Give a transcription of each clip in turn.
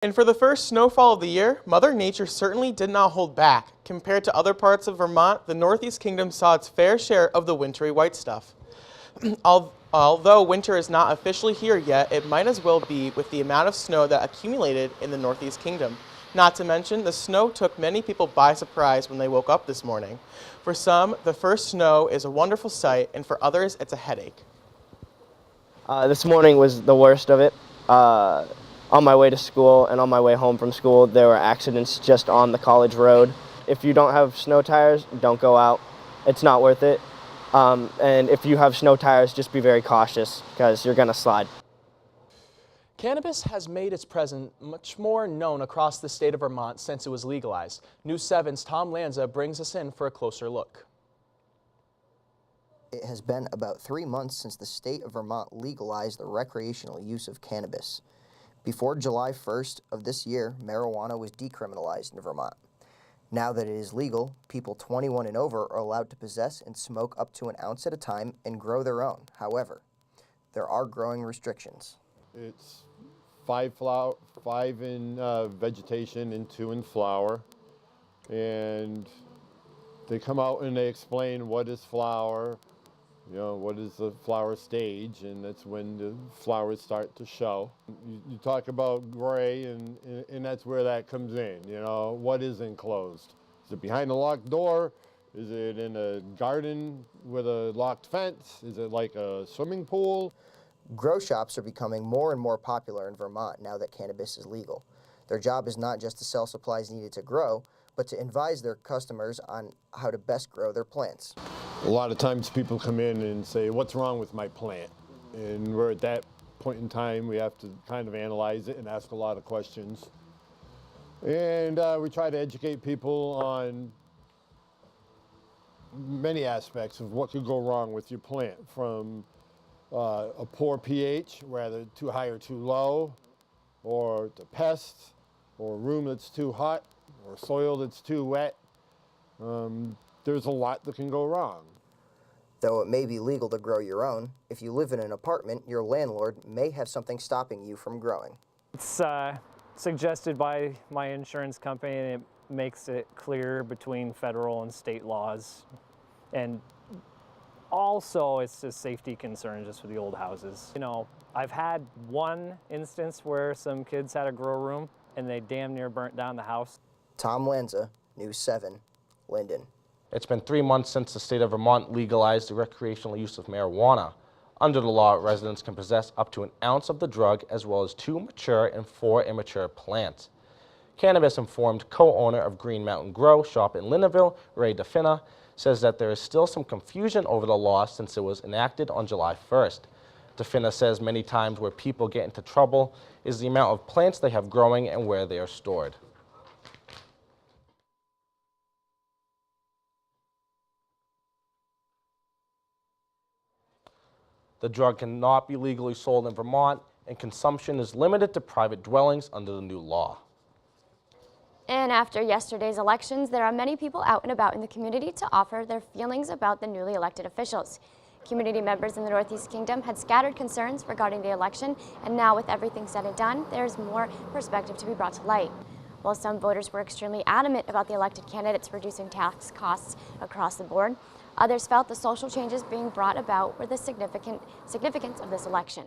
And for the first snowfall of the year, Mother Nature certainly did not hold back. Compared to other parts of Vermont, the Northeast Kingdom saw its fair share of the wintry white stuff. Although winter is not officially here yet, it might as well be with the amount of snow that accumulated in the Northeast Kingdom. Not to mention, the snow took many people by surprise when they woke up this morning. For some, the first snow is a wonderful sight, and for others, it's a headache. This morning was the worst of it. On my way to school and on my way home from school, there were accidents just on the college road. If you don't have snow tires, don't go out. It's not worth it. And if you have snow tires, just be very cautious because you're going to slide. Cannabis has made its presence much more known across the state of Vermont since it was legalized. News 7's Tom Lanza brings us in for a closer look. It has been about 3 months since the state of Vermont legalized the recreational use of cannabis. Before July 1st of this year, marijuana was decriminalized in Vermont. Now that it is legal, people 21 and over are allowed to possess and smoke up to an ounce at a time and grow their own. However, there are growing restrictions. It's five in vegetation and 2 in flower. And they come out and they explain what is flower, what is the flower stage, and that's when the flowers start to show. You talk about gray, and that's where that comes in, what is enclosed? Is it behind a locked door? Is it in a garden with a locked fence? Is it like a swimming pool? Grow shops are becoming more and more popular in Vermont now that cannabis is legal. Their job is not just to sell supplies needed to grow, but to advise their customers on how to best grow their plants. A lot of times people come in and say, what's wrong with my plant? And we're at that point in time, we have to kind of analyze it and ask a lot of questions. And we try to educate people on many aspects of what could go wrong with your plant, from a poor pH, whether too high or too low, or the pests, or a room that's too hot, or soil that's too wet. There's a lot that can go wrong. Though it may be legal to grow your own, if you live in an apartment, your landlord may have something stopping you from growing. It's suggested by my insurance company, and it makes it clear between federal and state laws. And also, it's a safety concern just for the old houses. I've had one instance where some kids had a grow room and they damn near burnt down the house. Tom Lanza, News 7, Linden. It's been 3 months since the state of Vermont legalized the recreational use of marijuana. Under the law, residents can possess up to an ounce of the drug as well as 2 mature and 4 immature plants. Cannabis-informed co-owner of Green Mountain Grow shop in Lindenville, Ray DeFina, says that there is still some confusion over the law since it was enacted on July 1st. DeFina says many times where people get into trouble is the amount of plants they have growing and where they are stored. The drug cannot be legally sold in Vermont, and consumption is limited to private dwellings under the new law. And after yesterday's elections, there are many people out and about in the community to offer their feelings about the newly elected officials. Community members in the Northeast Kingdom had scattered concerns regarding the election, and now with everything said and done, there's more perspective to be brought to light. While some voters were extremely adamant about the elected candidates reducing tax costs across the board, others felt the social changes being brought about were the significance of this election.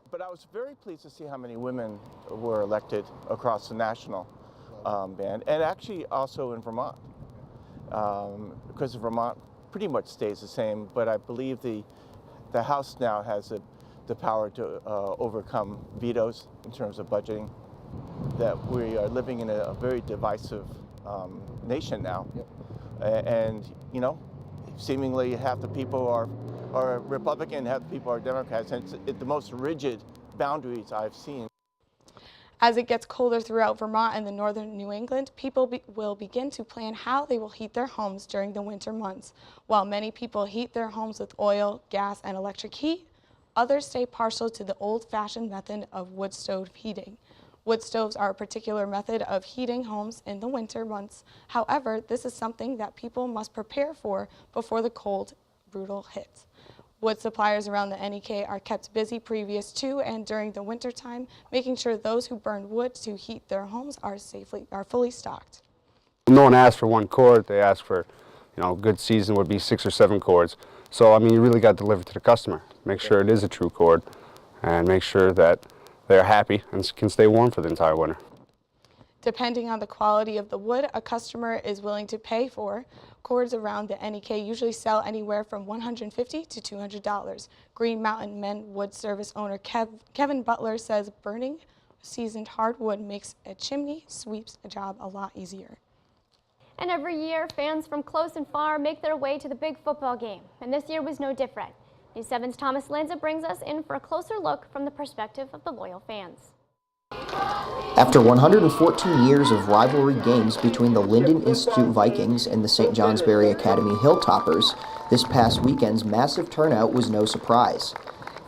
But I was very pleased to see how many women were elected across the national band, and actually also in Vermont, because Vermont pretty much stays the same, but I believe the House now has the power to overcome vetoes in terms of budgeting, that we are living in a very divisive nation now. Yep. And, seemingly half the people are Republican, half the people are Democrats, and it's the most rigid boundaries I've seen. As it gets colder throughout Vermont and the northern New England, people will begin to plan how they will heat their homes during the winter months. While many people heat their homes with oil, gas, and electric heat, others stay partial to the old-fashioned method of wood stove heating. Wood stoves are a particular method of heating homes in the winter months. However, this is something that people must prepare for before the cold, brutal hits. Wood suppliers around the NEK are kept busy previous to and during the wintertime, making sure those who burn wood to heat their homes are fully stocked. No one asks for one cord, they ask for, a good season would be 6 or 7 cords. So, I mean, you really got to deliver to the customer. Make sure it is a true cord and make sure that they're happy and can stay warm for the entire winter. Depending on the quality of the wood a customer is willing to pay for, cords around the NEK usually sell anywhere from $150 to $200. Green Mountain Men Wood Service owner Kevin Butler says burning seasoned hardwood makes a chimney sweep's job a lot easier. And every year, fans from close and far make their way to the big football game, and this year was no different. News 7's Thomas Lanza brings us in for a closer look from the perspective of the loyal fans. After 114 years of rivalry games between the Linden Institute Vikings and the St. Johnsbury Academy Hilltoppers, this past weekend's massive turnout was no surprise.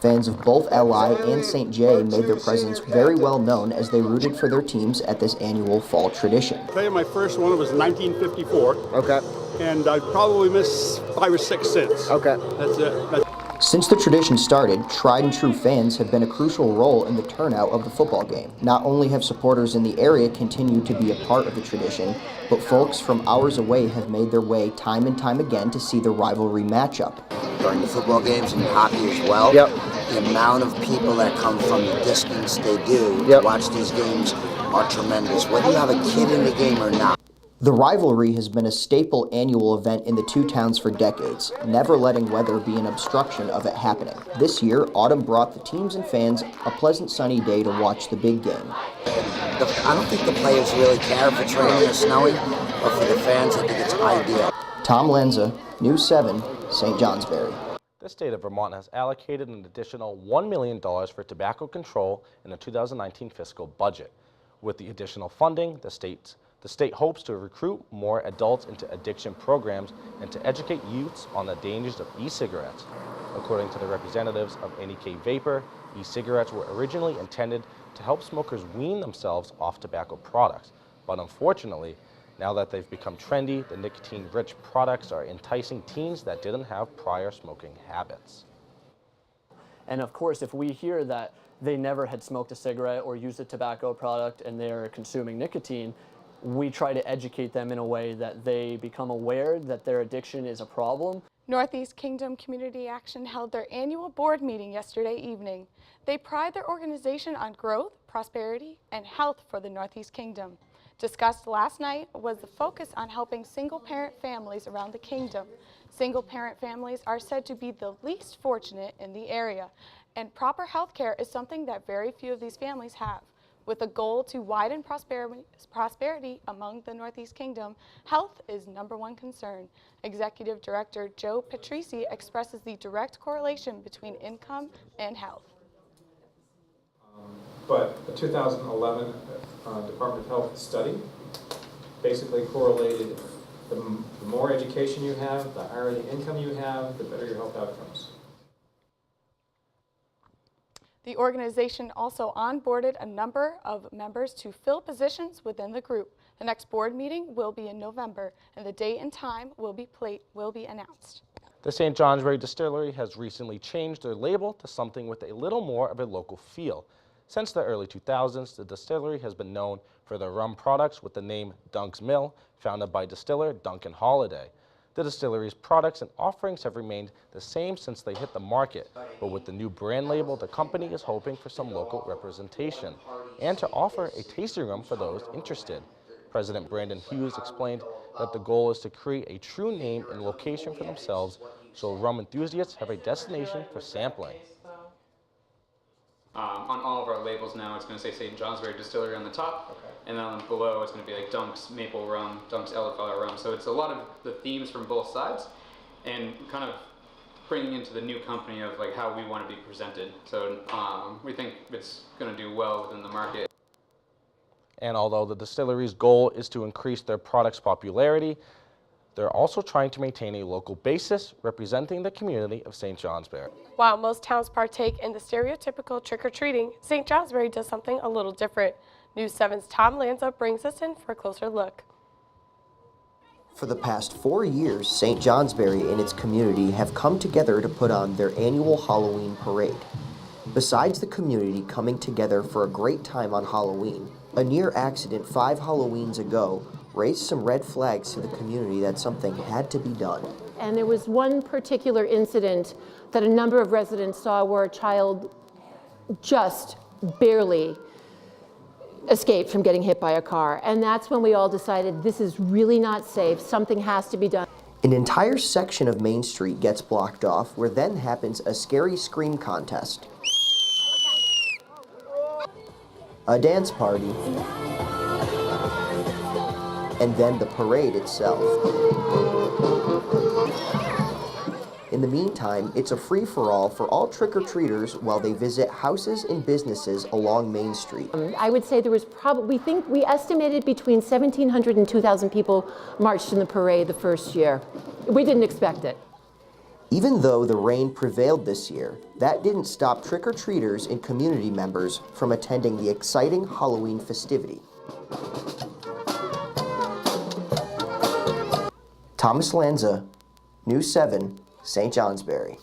Fans of both LI and St. J made their presence very well known as they rooted for their teams at this annual fall tradition. I'll tell you, my first one was 1954. Okay. And I've probably missed 5 or 6 since. Okay. That's it. Since the tradition started, tried and true fans have been a crucial role in the turnout of the football game. Not only have supporters in the area continued to be a part of the tradition, but folks from hours away have made their way time and time again to see the rivalry matchup. During the football games and hockey as well, the amount of people that come from the distance they do to watch these games are tremendous, whether you have a kid in the game or not. The rivalry has been a staple annual event in the two towns for decades, never letting weather be an obstruction of it happening. This year, autumn brought the teams and fans a pleasant sunny day to watch the big game. I don't think the players really care if it's raining or snowing, but for the fans, I think it's ideal. Tom Lanza, News 7, St. Johnsbury. The state of Vermont has allocated an additional $1 million for tobacco control in the 2019 fiscal budget. With the additional funding, the state hopes to recruit more adults into addiction programs and to educate youths on the dangers of e-cigarettes. According to the representatives of NEK Vapor, e-cigarettes were originally intended to help smokers wean themselves off tobacco products. But unfortunately, now that they've become trendy, the nicotine-rich products are enticing teens that didn't have prior smoking habits. And of course, if we hear that they never had smoked a cigarette or used a tobacco product and they're consuming nicotine, we try to educate them in a way that they become aware that their addiction is a problem. Northeast Kingdom Community Action held their annual board meeting yesterday evening. They pride their organization on growth, prosperity, and health for the Northeast Kingdom. Discussed last night was the focus on helping single-parent families around the kingdom. Single-parent families are said to be the least fortunate in the area, and proper health care is something that very few of these families have. With a goal to widen prosperity among the Northeast Kingdom, health is #1 concern. Executive Director Joe Patrici expresses the direct correlation between income and health. But the 2011 Department of Health study basically correlated the more education you have, the higher the income you have, the better your health outcomes. The organization also onboarded a number of members to fill positions within the group. The next board meeting will be in November, and the date and time will be announced. The St. Johnsbury Distillery has recently changed their label to something with a little more of a local feel. Since the early 2000s, the distillery has been known for their rum products with the name Dunk's Mill, founded by distiller Duncan Holiday. The distillery's products and offerings have remained the same since they hit the market, but with the new brand label, the company is hoping for some local representation and to offer a tasting room for those interested. President Brandon Hughes explained that the goal is to create a true name and location for themselves so rum enthusiasts have a destination for sampling. On all of our labels now, it's going to say St. Johnsbury Distillery on the top, and then below it's going to be like Dunk's Maple Rum, Dunk's Elderflower Rum. So it's a lot of the themes from both sides, and kind of bringing into the new company of like how we want to be presented. So we think it's going to do well within the market. And although the distillery's goal is to increase their product's popularity, they're also trying to maintain a local basis representing the community of St. Johnsbury. While most towns partake in the stereotypical trick-or-treating, St. Johnsbury does something a little different. News 7's Tom Lanza brings us in for a closer look. For the past 4 years, St. Johnsbury and its community have come together to put on their annual Halloween parade. Besides the community coming together for a great time on Halloween, a near accident 5 Halloweens ago raised some red flags to the community that something had to be done. And there was one particular incident that a number of residents saw where a child just barely escaped from getting hit by a car. And that's when we all decided this is really not safe. Something has to be done. An entire section of Main Street gets blocked off, where then happens a scary scream contest, a dance party, and then the parade itself. In the meantime, it's a free-for-all for all trick-or-treaters while they visit houses and businesses along Main Street. I would say there was we estimated between 1,700 and 2,000 people marched in the parade the first year. We didn't expect it. Even though the rain prevailed this year, that didn't stop trick-or-treaters and community members from attending the exciting Halloween festivity. Thomas Lanza, News 7, St. Johnsbury.